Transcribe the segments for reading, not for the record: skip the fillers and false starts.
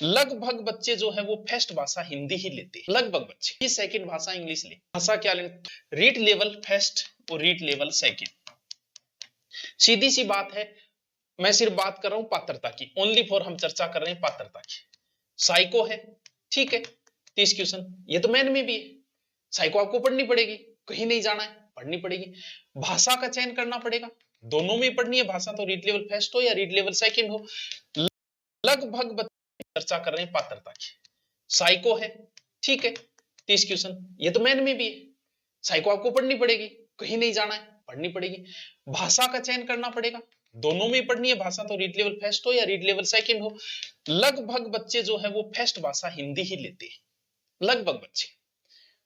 लगभग बच्चे जो है वो फर्स्ट भाषा हिंदी ही लेते हैं, लगभग बच्चे ही सेकंड भाषा इंग्लिश ले। भाषा क्या लें? रीड लेवल फर्स्ट और रीड लेवल सेकंड। सीधी सी बात है, मैं सिर्फ बात कर रहा हूं पात्रता की, ओनली फॉर हम चर्चा कर रहे हैं पात्रता की। साइको है, ठीक है, 30 क्वेश्चन, ये तो मैन में भी है। साइको आपको पढ़नी पड़ेगी, कहीं नहीं जाना है, पढ़नी पड़ेगी। भाषा का चयन करना पड़ेगा, दोनों में पढ़नी है भाषा, तो रीड लेवल फर्स्ट हो या रीड लेवल सेकंड हो। लगभग चर्चा कर रहे हैं पात्रता की। साइको है, ठीक है, 30 क्वेश्चन, ये तो मैन में भी है। साइको आपको पढ़नी पड़ेगी, कहीं नहीं जाना है, पढ़नी पड़ेगी। भाषा का चयन करना पड़ेगा, दोनों में पढ़नी है भाषा, तो रीड लेवल फर्स्ट हो या रीड लेवल सेकंड हो। लगभग बच्चे जो है वो फर्स्ट भाषा हिंदी ही लेते हैं, लगभग बच्चे।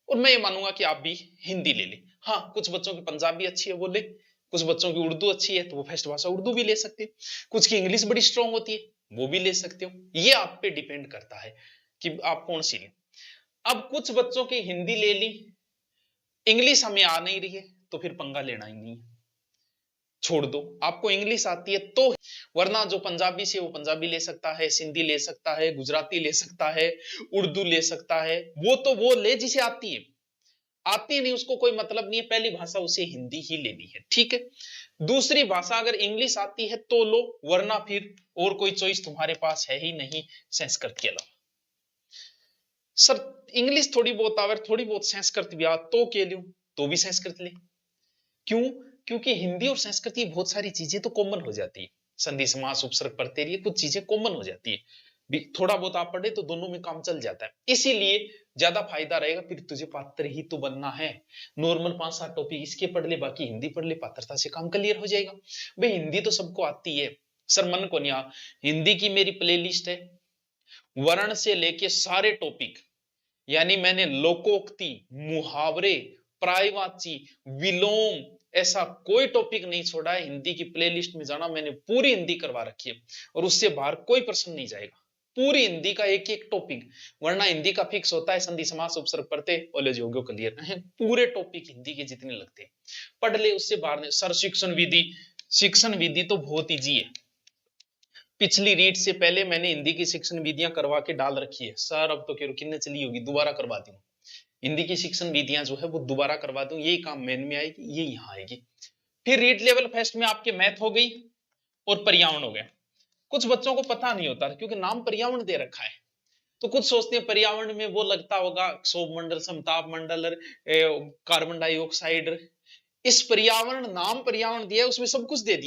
और मैं ये मानूंगा कि आप भी हिंदी ले लें। हाँ, कुछ बच्चों की पंजाबी अच्छी है वो ले, कुछ बच्चों की उर्दू अच्छी है तो वो फर्स्ट भाषा उर्दू भी ले सकते हैं, कुछ की इंग्लिश बड़ी स्ट्रांग होती है वो भी ले सकते हो। ये आप पे डिपेंड करता है कि आप कौन सी लें। अब कुछ बच्चों की हिंदी ले ली, इंग्लिश हमें आ नहीं रही है, तो फिर पंगा लेना ही नहीं, छोड़ दो। आपको इंग्लिश आती है तो, वरना जो पंजाबी से वो पंजाबी ले सकता है, सिंधी ले सकता है, गुजराती ले सकता है, उर्दू ले सकता है, वो तो वो ले जिसे आती है। आती नहीं उसको कोई मतलब नहीं है, पहली भाषा उसे हिंदी ही लेनी है, ठीक है। दूसरी भाषा अगर इंग्लिश आती है तो लो, वरना फिर और कोई चॉइस तुम्हारे पास है ही नहीं संस्कृत के अलावा। सर इंग्लिश थोड़ी बहुत आवर, थोड़ी बहुत संस्कृत भी आ तो के लूं, तो भी संस्कृत ले। क्यों? क्योंकि हिंदी और संस्कृत की बहुत सारी चीजें तो कॉमन हो जाती है, संधि समास उपसर्ग पढ़ते रहिए, कुछ चीजें कॉमन हो जाती है, थोड़ा बहुत आप पढ़े तो दोनों में काम चल जाता है। इसीलिए ज्यादा फायदा रहेगा, फिर तुझे पात्र ही तो बनना है। नॉर्मल 5-7 टॉपिक इसके पढ़ ले, बाकी हिंदी पढ़ ले, पात्रता से काम क्लियर हो जाएगा। भाई हिंदी तो सबको आती है, सर मन को नहीं आ। हिंदी की मेरी प्लेलिस्ट है, वर्ण से लेके सारे टॉपिक, यानी मैंने लोकोक्ति, मुहावरे, प्रायवाची, विलोम, ऐसा कोई टॉपिक नहीं छोड़ा है। हिंदी की प्लेलिस्ट में जाना, मैंने पूरी हिंदी करवा रखी है और उससे बाहर कोई प्रश्न नहीं जाएगा। पूरी हिंदी का एक एक टॉपिक, वरना हिंदी का फिक्स होता है संधि समास उपसर्ग पढ़ते कॉलेज हो गयो क्लियर है, पूरे टॉपिक हिंदी के जितने लगते हैं पढ़ ले, उससे बाहर नहीं। सर शिक्षण विधि, शिक्षण विधि तो बहुत ईजी है, पिछली रीट से पहले मैंने हिंदी की शिक्षण विधियां करवा के डाल रखी है। सर अब तो किन्ने चली होगी, दोबारा करवा दूं हिंदी की शिक्षण विधियां जो है वो दोबारा करवा दूं, यही काम मेन में आएगी, ये यहाँ आएगी। फिर रीड लेवल फर्स्ट में आपके मैथ हो गई और पर्यावरण हो गया। कुछ बच्चों को पता नहीं होता क्योंकि नाम पर्यावरण दे रखा है, तो कुछ सोचते हैं पर्यावरण में वो लगता होगा क्षोभ मंडल, समताप मंडल, कार्बन डाइऑक्साइड। इस पर्यावरण, नाम पर्यावरण दिया है उसमें सब कुछ दे दिया।